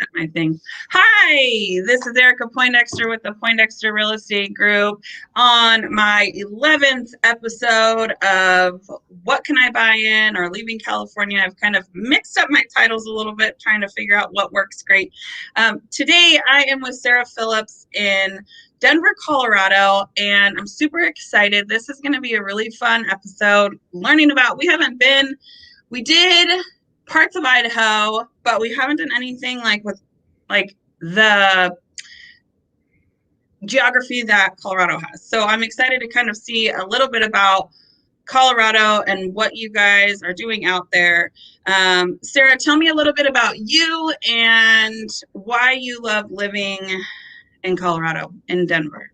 reset my thing. Hi, this is Erica Poindexter with the Poindexter Real Estate Group on my 11th episode of What Can I Buy In or Leaving California. I've kind of mixed up my titles a little bit, trying to figure out what works great. Today, I am with Sarah Phillips in Denver, Colorado, and I'm super excited. This is going to be a really fun episode learning about, we did parts of Idaho, but we haven't done anything with the geography that Colorado has. So I'm excited to kind of see a little bit about Colorado and what you guys are doing out there. Sarah, tell me a little bit about you and why you love living in Colorado, in Denver.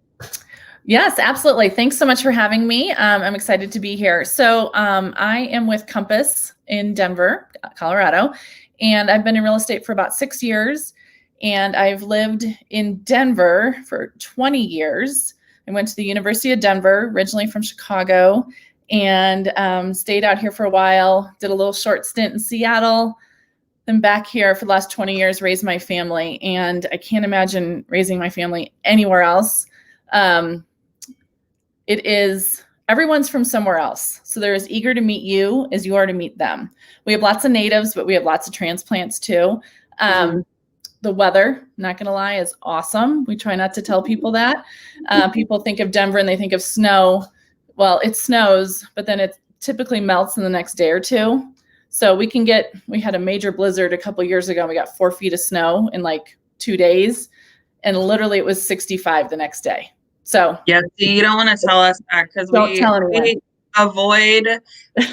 Yes, absolutely. Thanks so much for having me. I'm excited to be here. So I am with Compass in Denver, Colorado, and I've been in real estate for about 6 years, and I've lived in Denver for 20 years. I went to the University of Denver, originally from Chicago, and stayed out here for a while, did a little short stint in Seattle, then back here for the last 20 years, raised my family, and I can't imagine raising my family anywhere else. It is, everyone's from somewhere else. So they're as eager to meet you as you are to meet them. We have lots of natives, but we have lots of transplants too. The weather, not going to lie, is awesome. We try not to tell people that. People think of Denver and they think of snow. Well, it snows, but then it typically melts in the next day or two. So we had a major blizzard a couple years ago. And we got 4 feet of snow in 2 days. And literally it was 65 the next day. So yeah, you don't want to tell us that because we avoid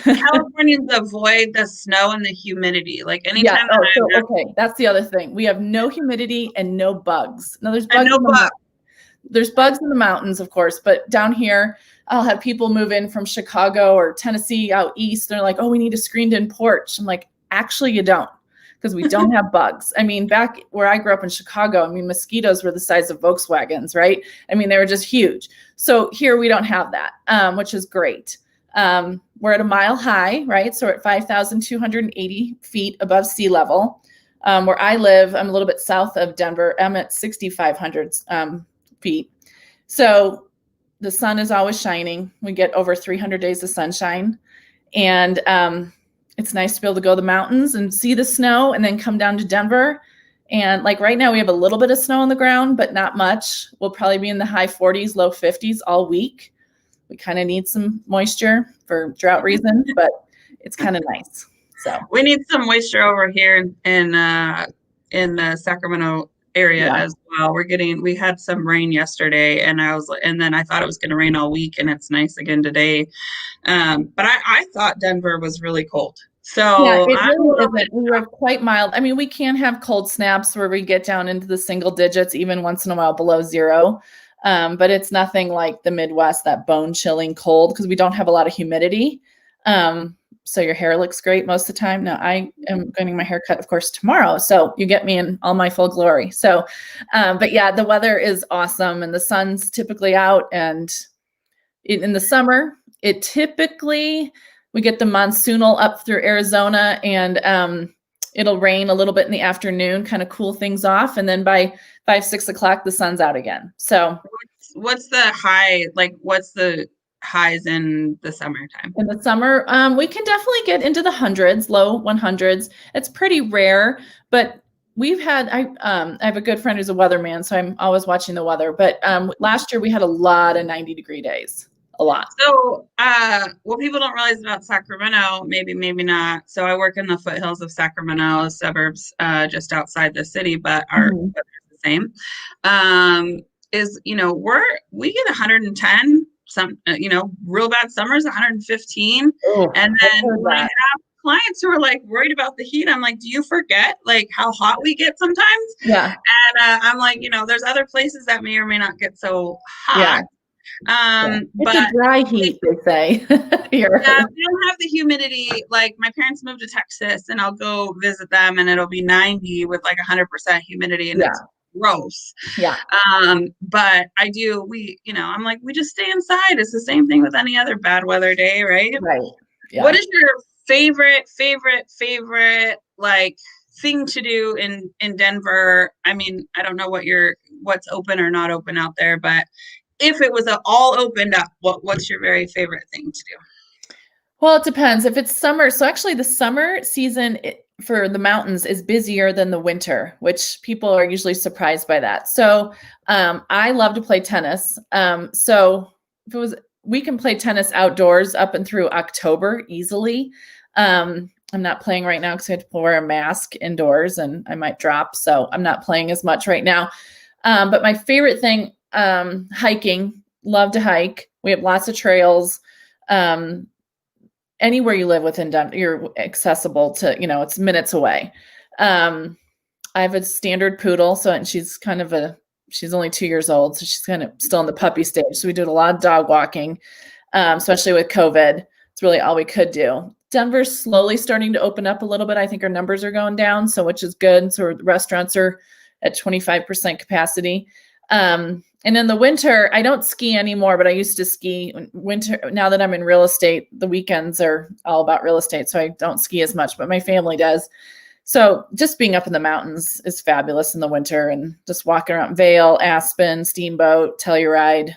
Californians avoid the snow and the humidity. Anytime. Yeah. Okay, that's the other thing. We have no humidity and no bugs. Now there's bugs. There's bugs in the mountains, of course, but down here, I'll have people move in from Chicago or Tennessee out east. They're like, "Oh, we need a screened-in porch." I'm like, "Actually, you don't." Because we don't have bugs. I mean, back where I grew up in Chicago, mosquitoes were the size of Volkswagens, right? They were just huge. So here we don't have that, which is great. We're at a mile high, right? So we're at 5,280 feet above sea level. Where I live, I'm a little bit south of Denver. I'm at 6,500 feet. So the sun is always shining. We get over 300 days of sunshine. And it's nice to be able to go to the mountains and see the snow and then come down to Denver. And right now we have a little bit of snow on the ground, but not much. We'll probably be in the high 40s, low 50s all week. We kind of need some moisture for drought reasons, but it's kind of nice. So we need some moisture over here in the Sacramento area as well. We had some rain yesterday, and then I thought it was going to rain all week, and it's nice again today. But I thought Denver was really cold. So yeah, it really isn't. We are quite mild. We can have cold snaps where we get down into the single digits, even once in a while below zero. But it's nothing like the Midwest, that bone chilling cold, because we don't have a lot of humidity. So your hair looks great most of the time. Now I am getting my hair cut, of course, tomorrow. So you get me in all my full glory. So, but yeah, the weather is awesome and the sun's typically out. And in the summer, we get the monsoonal up through Arizona, and it'll rain a little bit in the afternoon, kind of cool things off. And then by 5, 6 o'clock, the sun's out again. So what's the high? What's the highs in the summertime? In the summer, we can definitely get into the hundreds, low 100s. It's pretty rare, but I have a good friend who's a weatherman, so I'm always watching the weather. But last year we had a lot of 90-degree days. A lot. So what people don't realize about Sacramento, maybe not. So I work in the foothills of Sacramento, suburbs just outside the city, but are the same. We get 110, some real bad summers, 115. And then when I have clients who are worried about the heat, I'm like, do you forget how hot we get sometimes? Yeah. And I'm like, there's other places that may or may not get so hot. Yeah. It's a dry heat, they say. Here. Yeah, we don't have the humidity. My parents moved to Texas, and I'll go visit them, and it'll be 90 with 100% humidity, and it's gross. Yeah. But I'm like, we just stay inside. It's the same thing with any other bad weather day, right? Right. Yeah. What is your favorite thing to do in Denver. I mean, I don't know what's open or not open out there, but if it was all opened up, what's your very favorite thing to do? Well, it depends. If it's summer, so actually the summer season for the mountains is busier than the winter, which people are usually surprised by that. So I love to play tennis. So if it was, we can play tennis outdoors up and through October easily. I'm not playing right now because I have to wear a mask indoors and I might drop. So I'm not playing as much right now. But my favorite thing, hiking, love to hike. We have lots of trails. Anywhere you live within Denver, you're accessible to, it's minutes away. I have a standard poodle. And she's only 2 years old. So she's kind of still in the puppy stage. So we did a lot of dog walking, especially with COVID. It's really all we could do. Denver's slowly starting to open up a little bit. I think our numbers are going down, which is good. So restaurants are at 25% capacity. And in the winter, I don't ski anymore, but I used to ski winter. Now that I'm in real estate, the weekends are all about real estate. So I don't ski as much, but my family does. So just being up in the mountains is fabulous in the winter and just walking around Vail, Aspen, Steamboat, Telluride.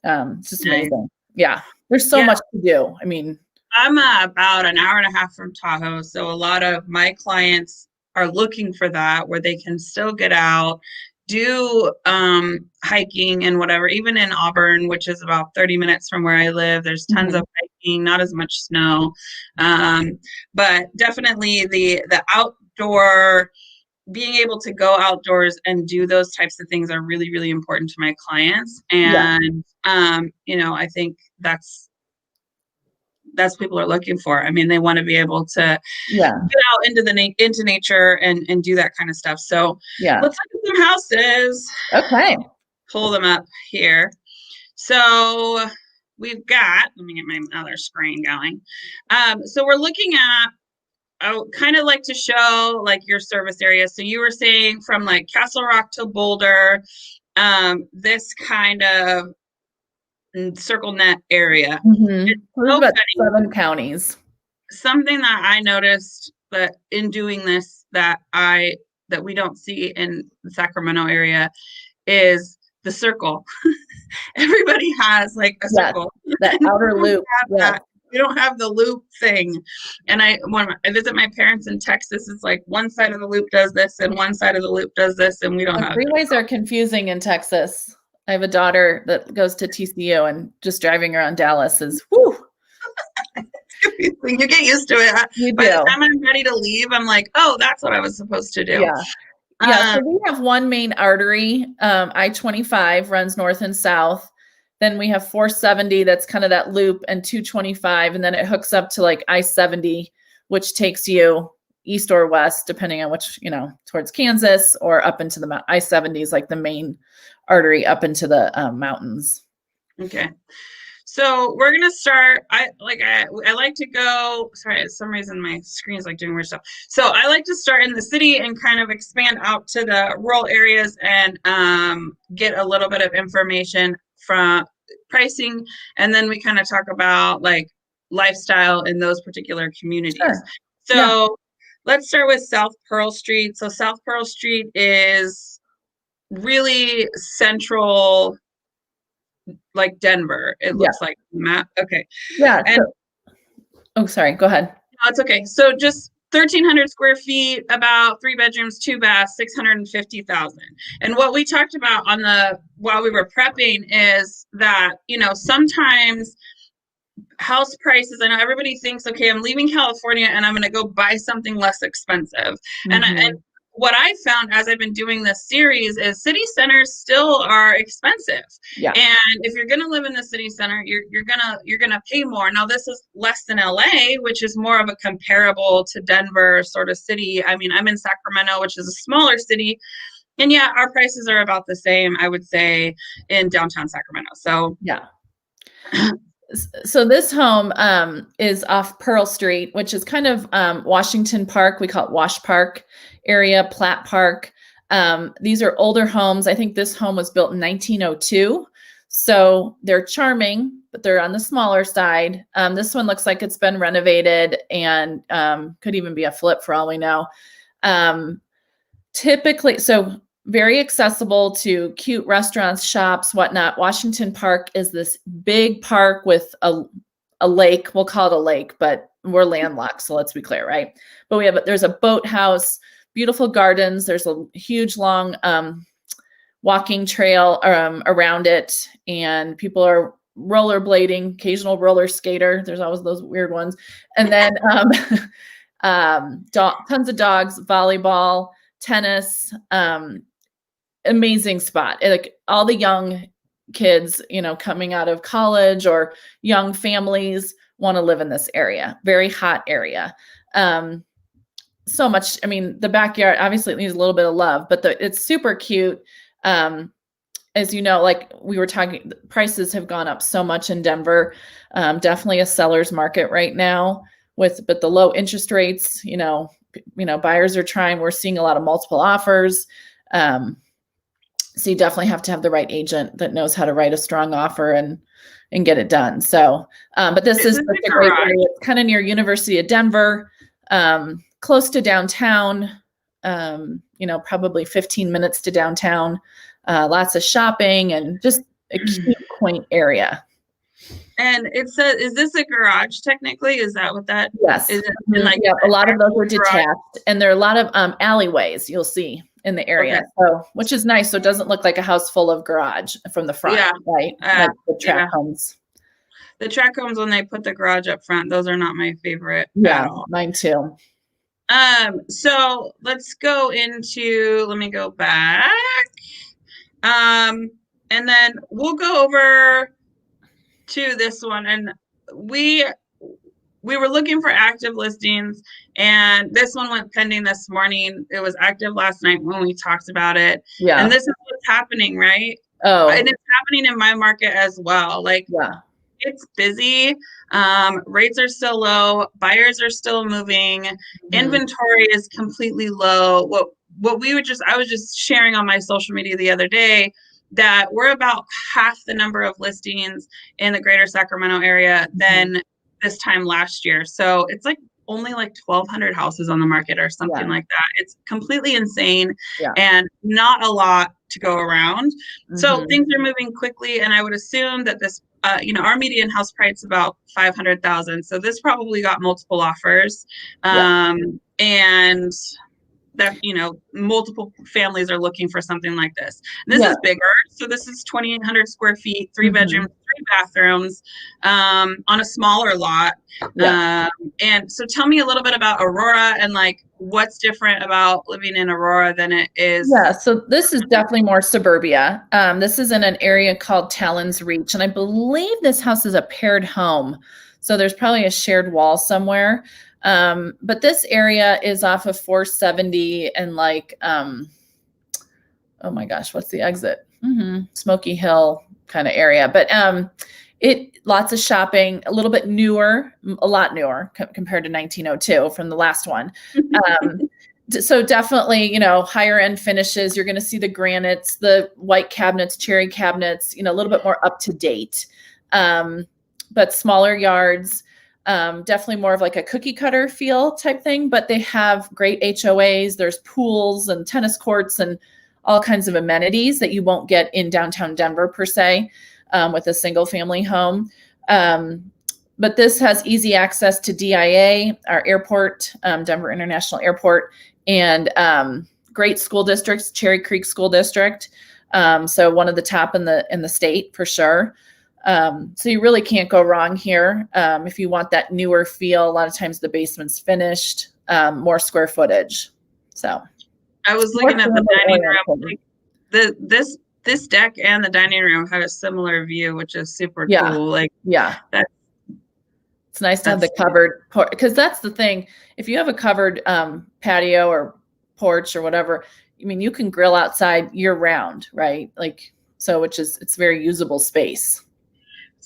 It's just amazing. Yeah. There's so much to do. I mean, I'm about an hour and a half from Tahoe. So a lot of my clients are looking for that where they can still get out, do hiking and whatever. Even in Auburn, which is about 30 minutes from where I live, there's tons of hiking, not as much snow. But definitely the outdoor, being able to go outdoors and do those types of things are really, really important to my clients. And, I think that's people are looking for. I mean, they want to be able to get out into nature and do that kind of stuff. So let's look at some houses. Okay. Pull them up here. So we've got, let me get my other screen going. So we're looking at, I would kind of like to show like your service area. So you were saying from like Castle Rock to Boulder, this kind of circle net area. So about 7 counties. Something that I noticed that in doing this that we don't see in the Sacramento area is the circle. Everybody has like a circle. That outer loop. We don't have the loop thing. And when I visit my parents in Texas, it's like one side of the loop does this and one side of the loop does this, and we don't have freeways are confusing in Texas. I have a daughter that goes to TCU, and just driving around Dallas is whoo. You get used to it. By the time I'm ready to leave, I'm like, oh, that's what I was supposed to do. So we have one main artery, I-25 runs north and south. Then we have 470, that's kind of that loop, and 225, and then it hooks up to like I-70, which takes you east or west, depending on which, towards Kansas or up into the I-70 is like the main artery up into the mountains. Okay. So we're going to start, I like to go, sorry, for some reason my screen is like doing weird stuff. So I like to start in the city and kind of expand out to the rural areas and get a little bit of information from pricing. And then we kind of talk about like lifestyle in those particular communities. Sure. So let's start with South Pearl Street. So South Pearl Street is really central, like Denver, it looks like map. Okay. Yeah. Sorry, go ahead. No, it's okay. So just 1,300 square feet, about 3 bedrooms, 2 baths, 650,000. And what we talked about while we were prepping is that, sometimes house prices, I know everybody thinks, okay, I'm leaving California and I'm going to go buy something less expensive. And what I found as I've been doing this series is city centers still are expensive. Yeah. And if you're going to live in the city center, you're going to pay more. Now this is less than LA, which is more of a comparable to Denver sort of city. I mean, I'm in Sacramento, which is a smaller city. And our prices are about the same, I would say, in downtown Sacramento. So So this home is off Pearl Street, which is kind of Washington Park. We call it Wash Park area, Platt Park. These are older homes. I think this home was built in 1902. So they're charming, but they're on the smaller side. This one looks like it's been renovated and could even be a flip for all we know. Typically, so very accessible to cute restaurants, shops, whatnot. Washington Park is this big park with a lake. We'll call it a lake, but we're landlocked, so let's be clear, right? But there's a boathouse, beautiful gardens. There's a huge long walking trail around it, and people are rollerblading, occasional roller skater. There's always those weird ones. And then tons of dogs, volleyball, tennis, amazing spot. Like all the young kids, coming out of college or young families want to live in this area. Very hot area. So much, the backyard obviously needs a little bit of love, but it's super cute. As you know, like we were talking, prices have gone up so much in Denver. Definitely a seller's market right now but the low interest rates, buyers are trying. We're seeing a lot of multiple offers. So you definitely have to have the right agent that knows how to write a strong offer and get it done. So, but this is a great area. It's kind of near University of Denver, close to downtown, probably 15 minutes to downtown, lots of shopping and just a cute, quaint area. And it says, is this a garage technically? Is that what that yes. is? A lot of those are detached, and there are a lot of alleyways you'll see in the area. Okay. So, which is nice. So it doesn't look like a house full of garage from the front, right? Like the track homes. The track homes, when they put the garage up front, those are not my favorite at all. Mine too. So let's go into, let me go back. And then we'll go over to this one, and we were looking for active listings, and this one went pending this morning. It was active last night when we talked about it. Yeah. And this is what's happening, right? Oh. And it's happening in my market as well. Like, yeah. It's busy. Rates are still low. Buyers are still moving. Mm-hmm. Inventory is completely low. I was just sharing on my social media the other day that we're about half the number of listings in the Greater Sacramento area than this time last year. So it's like only like 1,200 houses on the market or something like that. It's completely insane and not a lot to go around. Mm-hmm. So things are moving quickly, and I would assume that this, our median house price is about $500,000. So this probably got multiple offers, and that, multiple families are looking for something like this. And this is bigger. So this is 2,800 square feet, 3 bedrooms, 3 bathrooms, on a smaller lot. Yeah. And so tell me a little bit about Aurora and like what's different about living in Aurora than it is. Yeah. So this is definitely more suburbia. This is in an area called Talon's Reach. And I believe this house is a paired home. So there's probably a shared wall somewhere. But this area is off of 470 and like, oh my gosh, what's the exit? Smoky Hill kind of area. But lots of shopping, a little bit newer, a lot newer compared to 1902 from the last one. So definitely, higher end finishes. You're going to see the granites, the white cabinets, cherry cabinets, a little bit more up to date, but smaller yards. Definitely more of like a cookie cutter feel type thing, but they have great HOAs. There's pools and tennis courts and all kinds of amenities that you won't get in downtown Denver per se, with a single family home. But this has easy access to DIA, our airport, Denver International Airport, and great school districts, Cherry Creek School District. So one of the top in the state for sure. So you really can't go wrong here. If you want that newer feel, a lot of times the basement's finished, more square footage. So I was looking at the dining room. This deck and the dining room had a similar view, which is super cool. Like, it's nice to have the covered because that's the thing. If you have a covered patio or porch or whatever, you can grill outside year round, right? Like, so it's very usable space.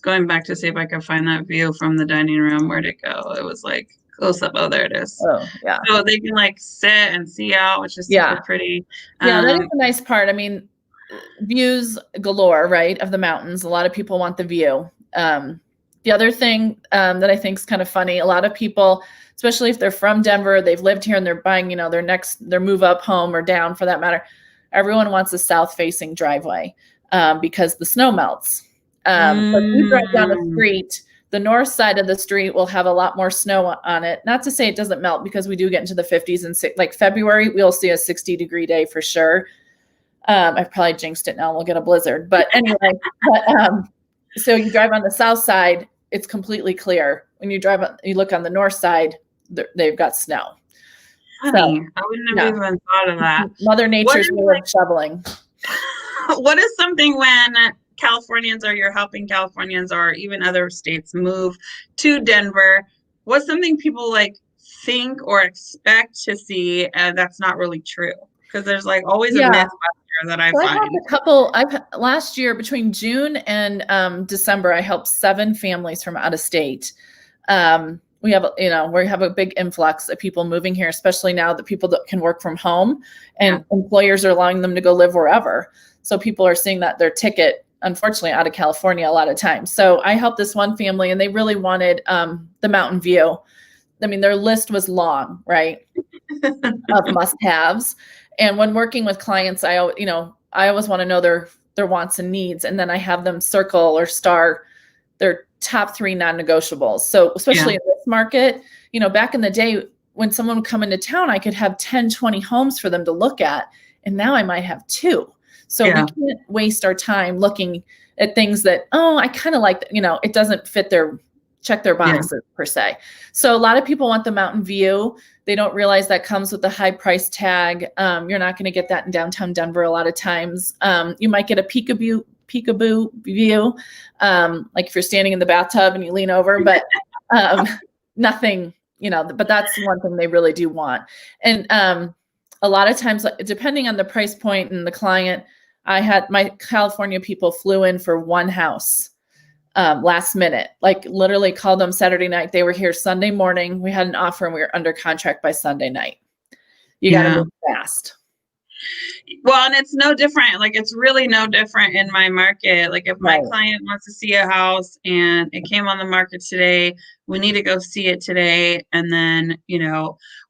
Going back to see if I could find that view from the dining room. Where'd it go? It was like close up. Oh, there it is. Oh, yeah. So they can like sit and see out, which is super pretty. Yeah, that is a nice part. Views galore, right, of the mountains. A lot of people want the view. The other thing that I think is kind of funny, a lot of people especially if they're from Denver, they've lived here and they're buying, their move up home or down for that matter. Everyone wants a south facing driveway because the snow melts. So if you drive down the street, the north side of the street will have a lot more snow on it. Not to say it doesn't melt, because we do get into the 50s and like February, we'll see a 60-degree day for sure. I've probably jinxed it now. We'll get a blizzard. But anyway, so you drive on the south side, it's completely clear. When you look on the north side, they've got snow. Funny. So, I wouldn't have even thought of that. Mother Nature's way of shoveling. What is something when Californians, or you're helping Californians or even other states move to Denver, what's something people like think or expect to see that's not really true? Because there's like always a myth that I find. I have a couple. Last year, between June and December, I helped 7 families from out of state. We have a big influx of people moving here, especially now that people can work from home, and employers are allowing them to go live wherever. So people are seeing that their ticket, unfortunately, out of California a lot of times. So I helped this one family, and they really wanted the mountain view. I mean, their list was long, right, of must-haves. And when working with clients, I always want to know their wants and needs, and then I have them circle or star their top 3 non-negotiables. So especially in this market, back in the day when someone would come into town, I could have 10, 20 homes for them to look at, and now I might have 2. So we can't waste our time looking at things that, I kind of like, it doesn't fit check their boxes per se. So a lot of people want the mountain view. They don't realize that comes with a high price tag. You're not going to get that in downtown Denver a lot of times. You might get a peekaboo view, like if you're standing in the bathtub and you lean over, but nothing, but that's one thing they really do want. And a lot of times, depending on the price point and the client, I had my California people flew in for one house last minute, like literally called them Saturday night. They were here Sunday morning. We had an offer and we were under contract by Sunday night. You got to move fast. Well, and it's no different. Like, it's really no different in my market. Like, if my client wants to see a house and it came on the market today, we need to go see it today. And then,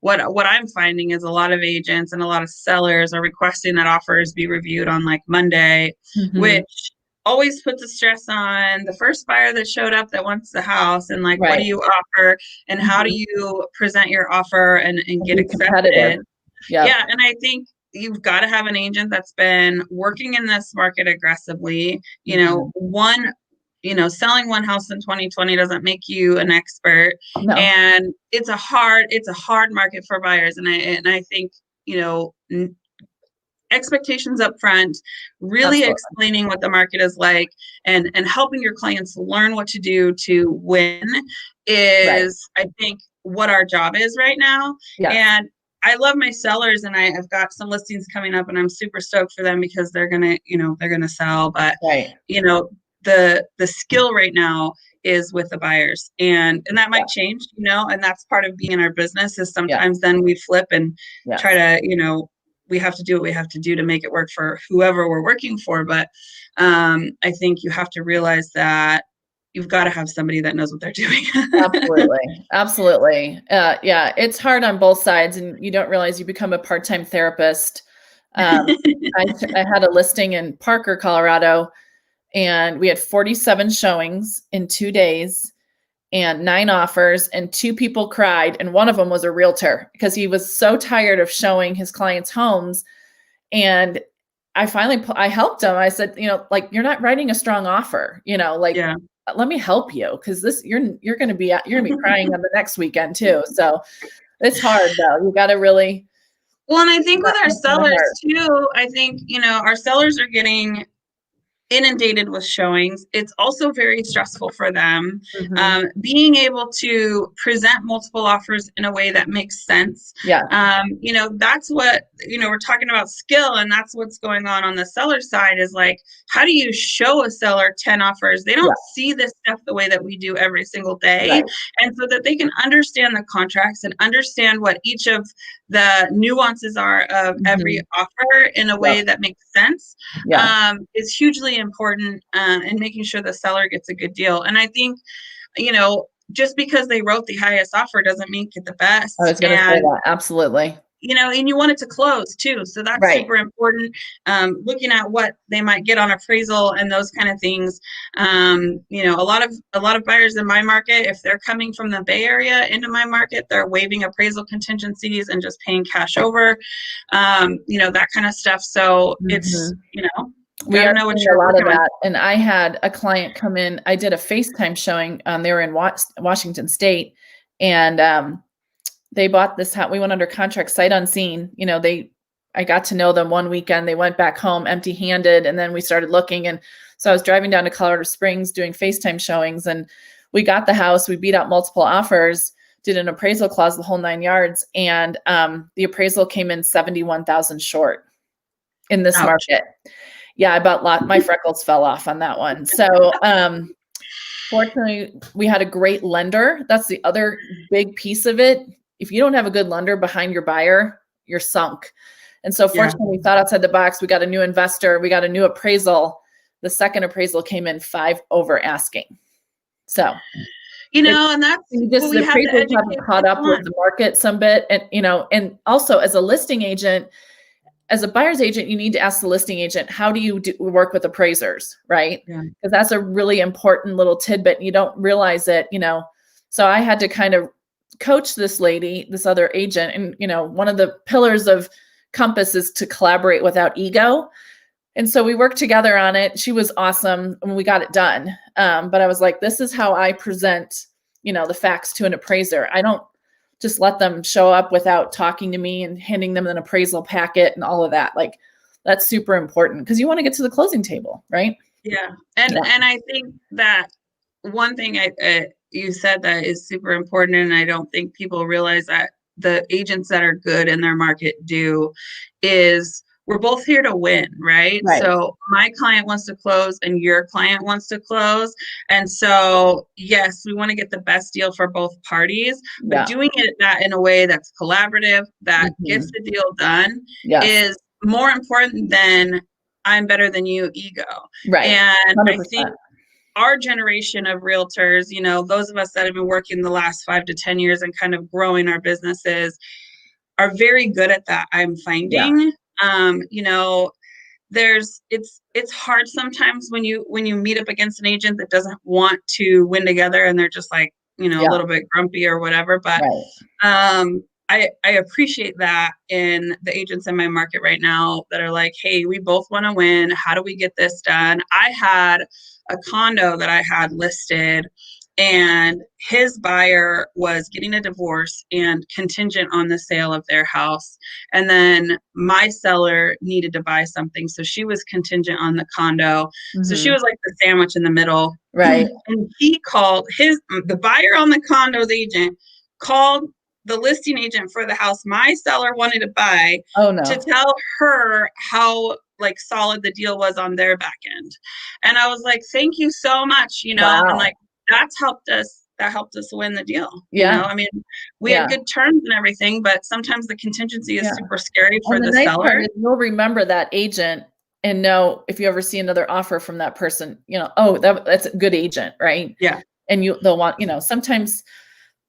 what I'm finding is a lot of agents and a lot of sellers are requesting that offers be reviewed on like Monday, which always puts a stress on the first buyer that showed up that wants the house, and like, what do you offer and how do you present your offer and get accepted? Yeah. And I think you've got to have an agent that's been working in this market aggressively. Selling one house in 2020 doesn't make you an expert. No. And it's a hard market for buyers. And I think, expectations up front, really explaining what the market is like, and helping your clients learn what to do to win is, I think, what our job is right now. And I love my sellers, and I've got some listings coming up, and I'm super stoked for them because they're gonna sell. But the skill right now is with the buyers, and that might change, and that's part of being in our business. Is sometimes then we flip and try to, we have to do what we have to do to make it work for whoever we're working for. But I think you have to realize that you've got to have somebody that knows what they're doing. Absolutely. It's hard on both sides, and you don't realize you become a part-time therapist. I had a listing in Parker, Colorado, and we had 47 showings in 2 days and 9 offers, and 2 people cried. And one of them was a realtor because he was so tired of showing his clients' homes. And I helped him. I said, you're not writing a strong offer, let me help you, because you're going to be crying on the next weekend too. So it's hard though. You got to really. Well, and I think with our sellers too, I think, our sellers are getting inundated with showings. It's also very stressful for them. Being able to present multiple offers in a way that makes sense. That's what, we're talking about skill, and that's what's going on the seller side is like, how do you show a seller 10 offers? They don't see this stuff the way that we do every single day. And so that they can understand the contracts and understand what each of the nuances are of every offer in a way that makes sense is hugely important, and making sure the seller gets a good deal. And I think, just because they wrote the highest offer doesn't make it the best. I was going to say that. Absolutely. And you want it to close too. So that's right. super important. Looking at what they might get on appraisal and those kind of things. A lot of buyers in my market, if they're coming from the Bay Area into my market, they're waiving appraisal contingencies and just paying cash over, that kind of stuff. So it's, we are know what seeing you're a lot of working that. And I had a client come in, I did a FaceTime showing. They were in Washington State, and they bought this house. We went under contract sight unseen. I got to know them one weekend. They went back home empty handed, and then we started looking. And so I was driving down to Colorado Springs doing FaceTime showings, and we got the house. We beat out multiple offers, did an appraisal clause, the whole 9 yards. And the appraisal came in 71,000 short in this market. Yeah, my freckles fell off on that one. So fortunately, we had a great lender. That's the other big piece of it. If you don't have a good lender behind your buyer, you're sunk. And so fortunately, we thought outside the box. We got a new investor. We got a new appraisal. The second appraisal came in 5 over asking. So, and that's just the appraisals haven't caught up with the market some bit. And, and also as a listing agent, as a buyer's agent, you need to ask the listing agent, how do you work with appraisers, right? Because that's a really important little tidbit. You don't realize it, So I had to kind of coach this lady, this other agent. And, one of the pillars of Compass is to collaborate without ego. And so we worked together on it. She was awesome and we got it done. But I was like, this is how I present, the facts to an appraiser. I don't just let them show up without talking to me and handing them an appraisal packet and all of that. Like, that's super important because you want to get to the closing table, right? Yeah. And I think that one thing you said that is super important, and I don't think people realize that the agents that are good in their market do, is we're both here to win, right? So my client wants to close and your client wants to close. And so, yes, we want to get the best deal for both parties, but doing it in a way that's collaborative, that gets the deal done is more important than I'm better than you ego. Right. And 100%. I think our generation of realtors, those of us that have been working the last 5 to 10 years and kind of growing our businesses are very good at that. I'm finding, it's hard sometimes when you meet up against an agent that doesn't want to win together and they're just like, a little bit grumpy or whatever. But I appreciate that in the agents in my market right now that are like, hey, we both want to win. How do we get this done? I had a condo that I had listed, and his buyer was getting a divorce and contingent on the sale of their house. And then my seller needed to buy something. So she was contingent on the condo. So she was like the sandwich in the middle. Right. And he called the buyer on the condo's agent, called the listing agent for the house my seller wanted to buy to tell her how solid the deal was on their back end. And I was like, thank you so much, and that helped us win the deal. I mean, we had good terms and everything, but sometimes the contingency is super scary for the seller. You'll remember that agent and know if you ever see another offer from that person, that's a good agent, right? Yeah. And they'll want, sometimes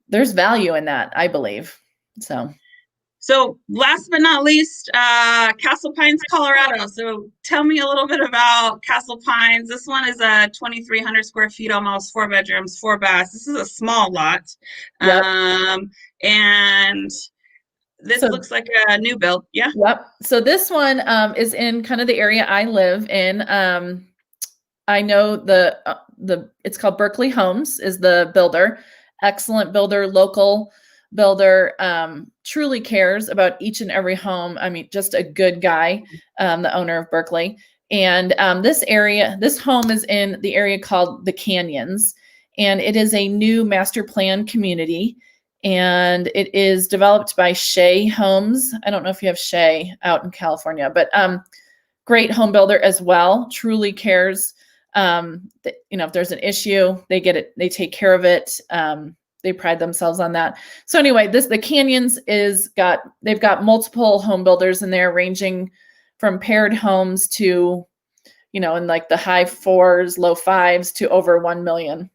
there's value in that, I believe. So last but not least, Castle Pines, Colorado. So tell me a little bit about Castle Pines. This one is a 2,300 square feet, almost 4 bedrooms, 4 baths. This is a small lot. Yep. And this looks like a new build. Yeah. Yep. So this one is in kind of the area I live in. I know it's called Berkeley Homes is the builder. Excellent builder, local builder, truly cares about each and every home. I mean, just a good guy, the owner of Berkeley. And this home is in the area called the Canyons, and it is a new master plan community. And it is developed by Shea Homes. I don't know if you have Shea out in California, but great home builder as well. Truly cares. If there's an issue, they get it, they take care of it. They pride themselves on that. So anyway, the Canyons they've got multiple home builders in there, ranging from paired homes to, in like the high 4s, low 5s to over 1 million.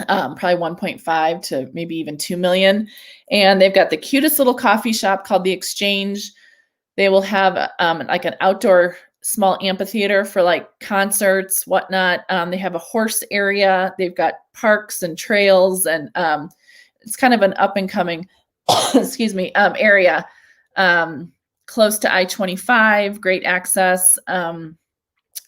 probably 1.5 to maybe even 2 million. And they've got the cutest little coffee shop called The Exchange. They will have like an outdoor small amphitheater for like concerts, whatnot. They have a horse area. They've got parks and trails, and it's kind of an up and coming, excuse me, area, close to I-25, great access.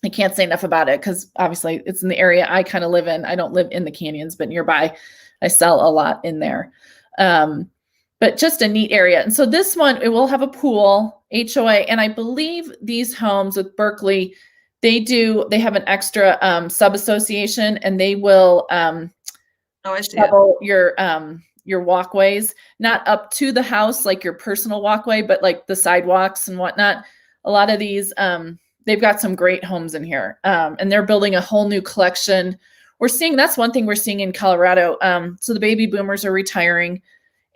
I can't say enough about it because obviously it's in the area I kind of live in. I don't live in the canyons, but nearby I sell a lot in there. But just a neat area. And so this one, it will have a pool, HOA, and I believe these homes with Berkeley, they have an extra sub-association, and they will shovel your walkways, not up to the house, like your personal walkway, but like the sidewalks and whatnot. A lot of these, they've got some great homes in here, and they're building a whole new collection. That's one thing we're seeing in Colorado. So the baby boomers are retiring,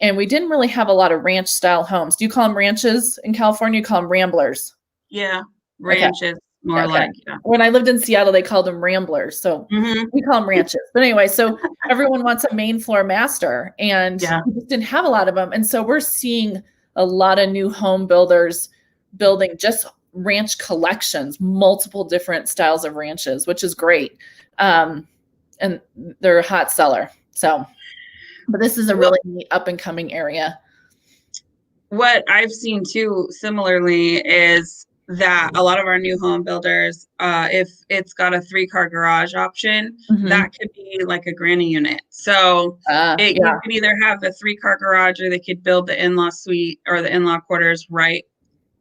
and we didn't really have a lot of ranch style homes. Do you call them ranches in California? You call them ramblers? Yeah, ranches. Okay. More like, yeah. When I lived in Seattle, they called them ramblers. So we call them ranches. But anyway, so everyone wants a main floor master, and we just didn't have a lot of them. And so we're seeing a lot of new home builders building just ranch collections, multiple different styles of ranches, which is great. And they're a hot seller. So, but this is a really neat up and coming area. What I've seen too, similarly, is that a lot of our new home builders, if it's got a 3-car garage option, that could be like a granny unit. So you can either have the 3-car garage, or they could build the in-law suite or the in-law quarters right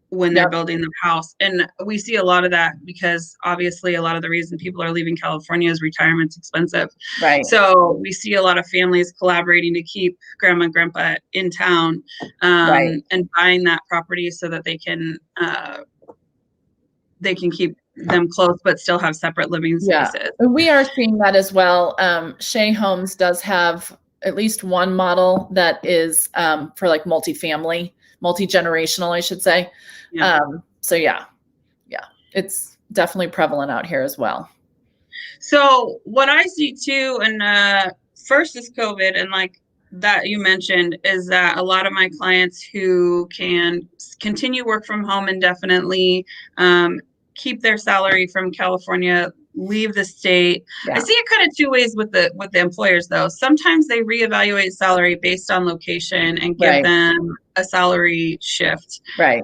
when they're building the house. And we see a lot of that because obviously a lot of the reason people are leaving California is retirement's expensive. Right. So we see a lot of families collaborating to keep grandma and grandpa in town, and buying that property so that they can keep them close but still have separate living spaces. Yeah. We are seeing that as well. Shea Homes does have at least one model that is for like multifamily, multi-generational, I should say. Yeah. So yeah, it's definitely prevalent out here as well. So what I see too, and first is COVID, and like that you mentioned, is that a lot of my clients who can continue work from home indefinitely, keep their salary from California, leave the state. I see it kind of two ways with the employers though. Sometimes they reevaluate salary based on location and give them a salary shift. Right.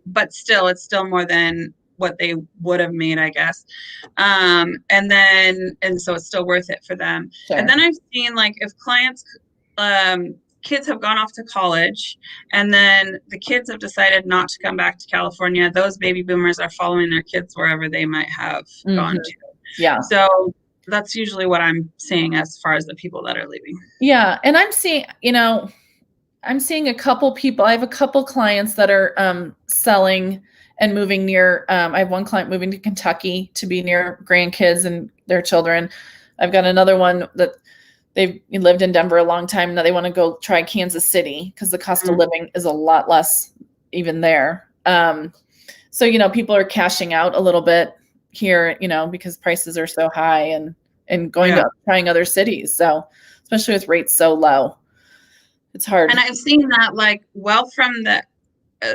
But still, it's still more than what they would have made, I guess. And so it's still worth it for them. Sure. And then I've seen, like, if clients, kids have gone off to college, and then the kids have decided not to come back to California, those baby boomers are following their kids wherever they might have gone to. Yeah. So that's usually what I'm seeing as far as the people that are leaving. Yeah. And I'm seeing a couple people. I have a couple clients that are selling and moving near. I have one client moving to Kentucky to be near grandkids and their children. I've got another one that they've lived in Denver a long time. Now they want to go try Kansas City because the cost of living is a lot less even there. So, people are cashing out a little bit here, because prices are so high and going to trying other cities. So especially with rates so low, it's hard. And I've seen that from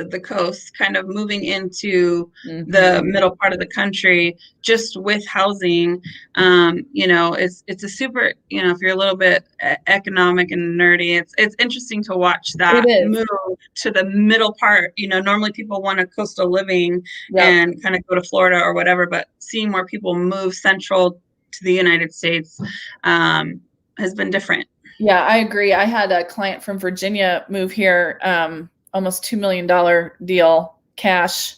the coast kind of moving into the middle part of the country, just with housing. It's a super, if you're a little bit economic and nerdy, it's interesting to watch that move to the middle part. Normally people want a coastal living and kind of go to Florida or whatever, but seeing more people move central to the United States has been different. Yeah, I agree. I had a client from Virginia move here, almost $2 million deal, cash.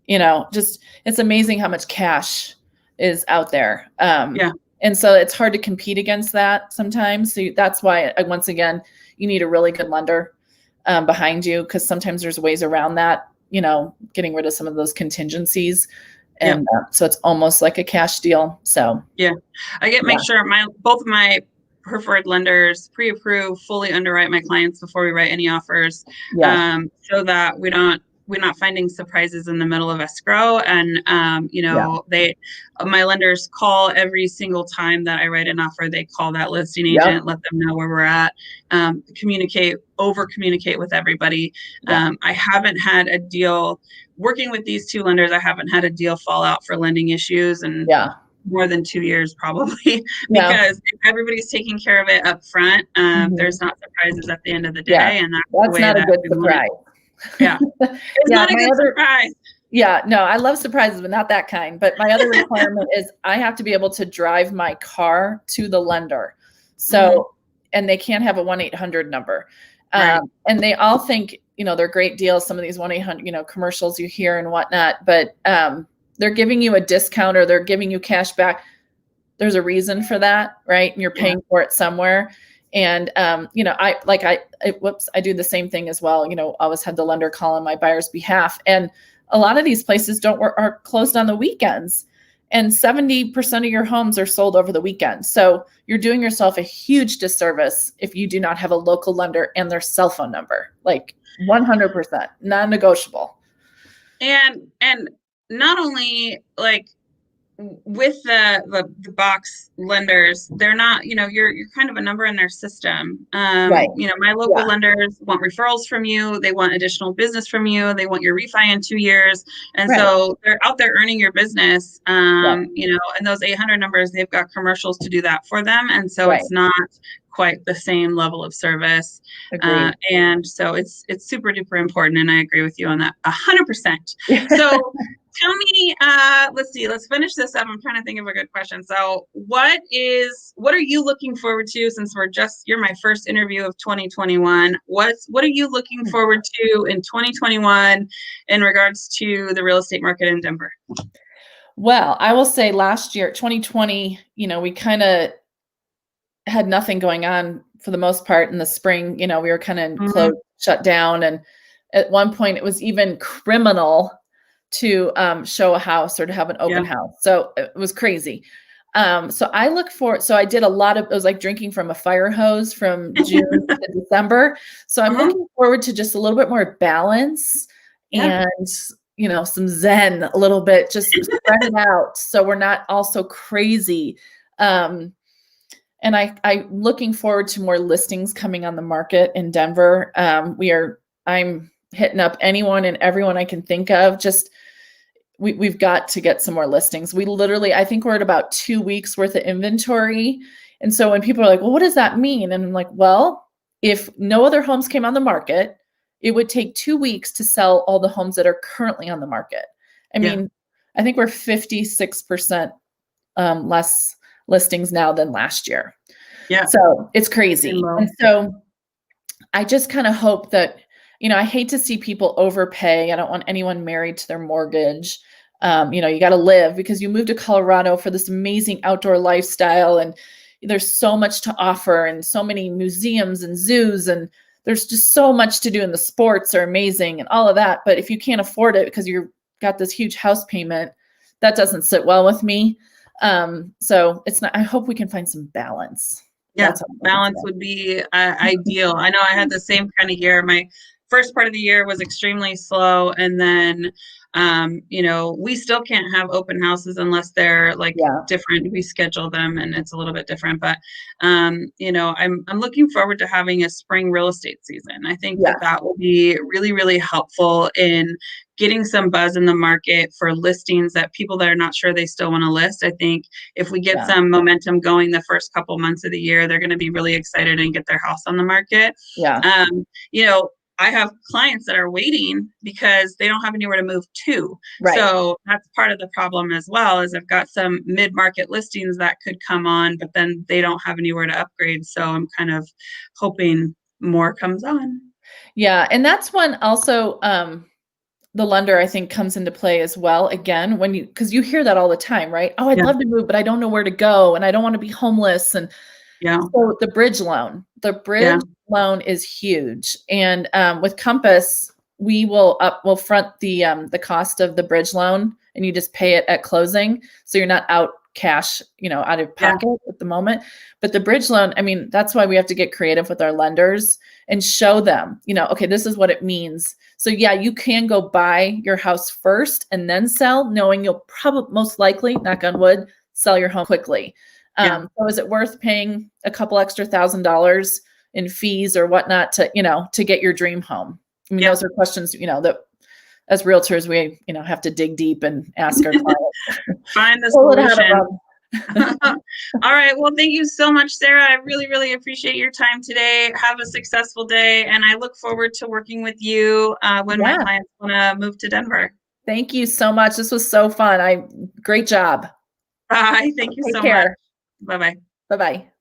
It's amazing how much cash is out there. And so it's hard to compete against that sometimes. So that's why, once again, you need a really good lender behind you, because sometimes there's ways around that, getting rid of some of those contingencies. And so it's almost like a cash deal. So make sure both of my preferred lenders pre-approve, fully underwrite my clients before we write any offers, so that we don't we're not finding surprises in the middle of escrow. And, my lenders call every single time that I write an offer. They call that listing agent, let them know where we're at, over communicate with everybody. I haven't had a deal working with these two lenders. I haven't had a deal fall out for lending issues and more than 2 years probably, because everybody's taking care of it up front. There's not surprises at the end of the day. And that's not a good surprise. It's not a good surprise. No, I love surprises, but not that kind. But my other requirement is I have to be able to drive my car to the lender. So, and they can't have a 1-800 number. And they all think, they're great deals. Some of these 1-800, commercials you hear and whatnot, but they're giving you a discount or they're giving you cash back. There's a reason for that, right? And you're paying for it somewhere. And, I do the same thing as well. Always had the lender call on my buyer's behalf. And a lot of these places are closed on the weekends, and 70% of your homes are sold over the weekend. So you're doing yourself a huge disservice if you do not have a local lender and their cell phone number, like 100% non-negotiable. And not only like with the box lenders, they're not, you're kind of a number in their system. My local lenders want referrals from you. They want additional business from you. They want your refi in 2 years. And so they're out there earning your business. And those 800 numbers, they've got commercials to do that for them. And so it's not quite the same level of service. And so it's super duper important. And I agree with you on that 100%. So tell me, let's finish this up. I'm trying to think of a good question. So what are you looking forward to, since you're my first interview of 2021? What are you looking forward to in 2021 in regards to the real estate market in Denver? Well, I will say last year, 2020, we kind of had nothing going on for the most part in the spring. We were kind of closed, shut down. And at one point it was even criminal to show a house or to have an open house. So it was crazy. So I did a lot of, it was like drinking from a fire hose from June to December. So I'm looking forward to just a little bit more balance and, some zen a little bit, just spread it out. So we're not all so crazy. And I'm looking forward to more listings coming on the market in Denver. I'm hitting up anyone and everyone I can think of. Just we've got to get some more listings. I think we're at about 2 weeks worth of inventory. And so when people are like, well, what does that mean? And I'm like, well, if no other homes came on the market, it would take 2 weeks to sell all the homes that are currently on the market. I mean, I think we're 56% less listings now than last year. So it's crazy. And so I just kind of hope that, I hate to see people overpay. I don't want anyone married to their mortgage. You got to live, because you moved to Colorado for this amazing outdoor lifestyle, and there's so much to offer and so many museums and zoos, and there's just so much to do, and the sports are amazing and all of that. But if you can't afford it because you've got this huge house payment, that doesn't sit well with me. So it's not, I hope we can find some balance. Balance would be ideal. I know I had the same kind of year. My first part of the year was extremely slow. And then, we still can't have open houses unless they're different. We schedule them and it's a little bit different, but, I'm looking forward to having a spring real estate season. I think that will be really, really helpful in getting some buzz in the market for listings that people that are not sure they still want to list. I think if we get some momentum going the first couple months of the year, they're going to be really excited and get their house on the market. I have clients that are waiting because they don't have anywhere to move to. So that's part of the problem as well, is I've got some mid-market listings that could come on, but then they don't have anywhere to upgrade. So I'm kind of hoping more comes on. And that's when also the lender, I think, comes into play as well. Again, because you hear that all the time, right? Oh, I'd love to move, but I don't know where to go, and I don't want to be homeless. And so the bridge loan is huge. And with Compass, we'll front the cost of the bridge loan, and you just pay it at closing. So you're not out cash, out of pocket at the moment. But the bridge loan, I mean, that's why we have to get creative with our lenders and show them, okay, this is what it means. So yeah, you can go buy your house first and then sell, knowing you'll probably most likely, knock on wood, sell your home quickly. So is it worth paying a couple extra $1,000 in fees or whatnot to get your dream home? I mean, those are questions, that as realtors, we, have to dig deep and ask our clients. Find the solution. All right. Well, thank you so much, Sarah. I really, really appreciate your time today. Have a successful day. And I look forward to working with you when my clients want to move to Denver. Thank you so much. This was so fun. Great job. Bye. Thank you so much. Bye-bye. Bye-bye.